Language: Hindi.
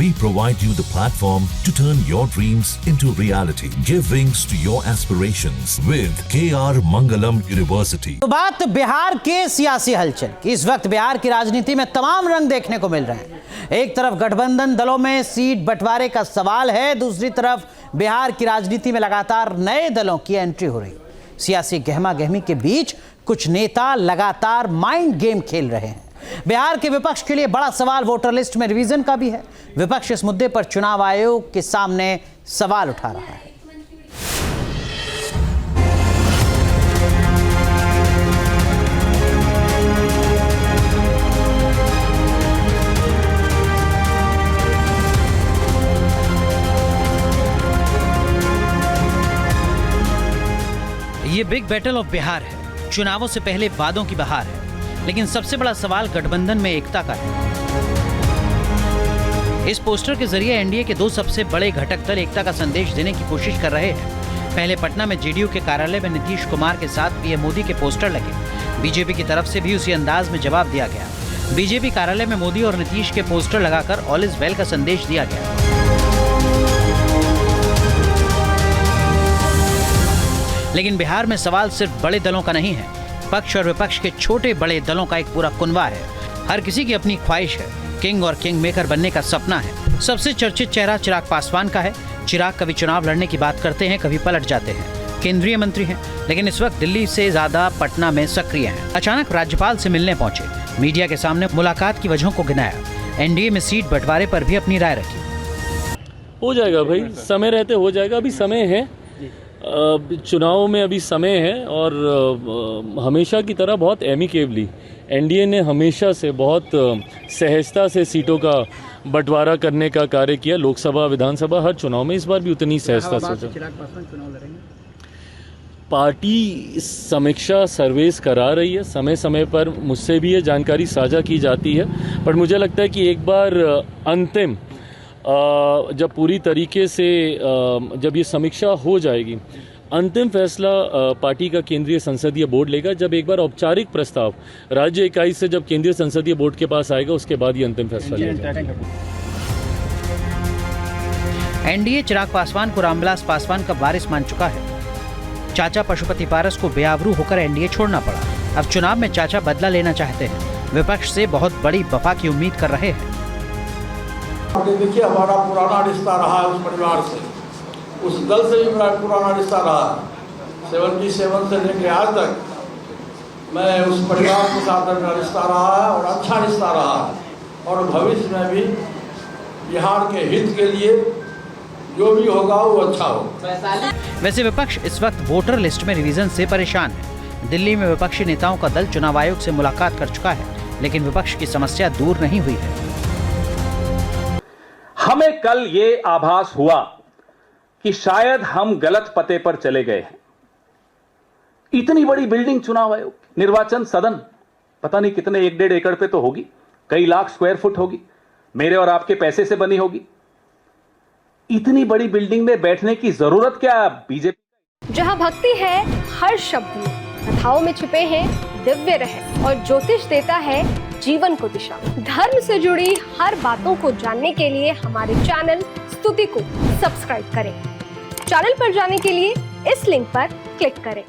We provide you the platform to turn your dreams into reality. Give wings to your aspirations with KR Mangalam University. तो बात बिहार के सियासी हलचल की। इस वक्त बिहार की राजनीति में तमाम रंग देखने को मिल रहे हैं। एक तरफ गठबंधन दलों में सीट बंटवारे का सवाल है, दूसरी तरफ बिहार की राजनीति में लगातार नए दलों की एंट्री हो रही। सियासी गहमा गहमी के बीच कुछ नेता लगातार माइंड गेम खेल रहे हैं। बिहार के विपक्ष के लिए बड़ा सवाल वोटर लिस्ट में रिवीजन का भी है। विपक्ष इस मुद्दे पर चुनाव आयोग के सामने सवाल उठा रहा है। ये बिग बैटल ऑफ बिहार है। चुनावों से पहले वादों की बहार है, लेकिन सबसे बड़ा सवाल गठबंधन में एकता का है। इस पोस्टर के जरिए एनडीए के दो सबसे बड़े घटक दल एकता का संदेश देने की कोशिश कर रहे हैं। पहले पटना में जेडीयू के कार्यालय में नीतीश कुमार के साथ पीएम मोदी के पोस्टर लगे। बीजेपी की तरफ से भी उसी अंदाज में जवाब दिया गया। बीजेपी कार्यालय में मोदी और नीतीश के पोस्टर लगाकर ऑल इज वेल का संदेश दिया गया। लेकिन बिहार में सवाल सिर्फ बड़े दलों का नहीं है। पक्ष और विपक्ष के छोटे बड़े दलों का एक पूरा कुनबा है। हर किसी की अपनी ख्वाहिश है। किंग और किंग मेकर बनने का सपना है। सबसे चर्चित चेहरा चिराग पासवान का है। चिराग कभी चुनाव लड़ने की बात करते हैं, कभी पलट जाते हैं। केंद्रीय मंत्री हैं, लेकिन इस वक्त दिल्ली से ज्यादा पटना में सक्रिय हैं। अचानक राज्यपाल से मिलने पहुंचे। मीडिया के सामने मुलाकात की वजहों को गिनाया। एनडीए में सीट बंटवारे पर भी अपनी राय रखी। हो जाएगा भाई, समय रहते हो जाएगा। अभी समय है, चुनाव में अभी समय है। और हमेशा की तरह बहुत एमिकेबली एनडीए ने हमेशा से बहुत सहजता से सीटों का बंटवारा करने का कार्य किया। लोकसभा विधानसभा हर चुनाव में इस बार भी उतनी सहजता से। पार्टी समीक्षा सर्वेस करा रही है, समय समय पर मुझसे भी ये जानकारी साझा की जाती है। पर मुझे लगता है कि एक बार अंतिम जब पूरी तरीके से जब ये समीक्षा हो जाएगी, अंतिम फैसला पार्टी का केंद्रीय संसदीय बोर्ड लेगा। जब एक बार औपचारिक प्रस्ताव राज्य इकाई से जब केंद्रीय संसदीय बोर्ड के पास आएगा, उसके बाद ये अंतिम फैसला लिया जाएगा। एनडीए चिराग पासवान को रामविलास पासवान का वारिस मान चुका है। चाचा पशुपति पारस को बेआबरू होकर एनडीए छोड़ना पड़ा। अब चुनाव में चाचा बदला लेना चाहते हैं। विपक्ष से बहुत बड़ी वफा की उम्मीद कर रहे हैं। देखिए, हमारा पुराना रिश्ता रहा है उस परिवार से, उस दल से भी बड़ा पुराना रिश्ता रहा है। 77 से लेकर आज तक मैं उस परिवार के साथ मेरा रिश्ता रहा है और अच्छा रिश्ता रहा है। और भविष्य में भी बिहार के हित के लिए जो भी होगा वो अच्छा हो। वैसे विपक्ष इस वक्त वोटर लिस्ट में रिवीजन से परेशान है। दिल्ली में विपक्षी नेताओं का दल चुनाव आयोग से मुलाकात कर चुका है, लेकिन विपक्ष की समस्या दूर नहीं हुई है। हमें कल ये आभास हुआ कि शायद हम गलत पते पर चले गए हैं। इतनी बड़ी बिल्डिंग चुनाव आयोग, निर्वाचन सदन, पता नहीं कितने 1-1.5 एकड़ पे तो होगी, कई लाख स्क्वायर फुट होगी, मेरे और आपके पैसे से बनी होगी। इतनी बड़ी बिल्डिंग में बैठने की जरूरत क्या बीजेपी? जहां भक्ति है हर शब्द में, कथाओं में छुपे हैं दिव्य रहस्य और ज्योतिष देता है जीवन को दिशा। धर्म से जुड़ी हर बातों को जानने के लिए हमारे चैनल स्तुति को सब्सक्राइब करें। चैनल पर जाने के लिए इस लिंक पर क्लिक करें।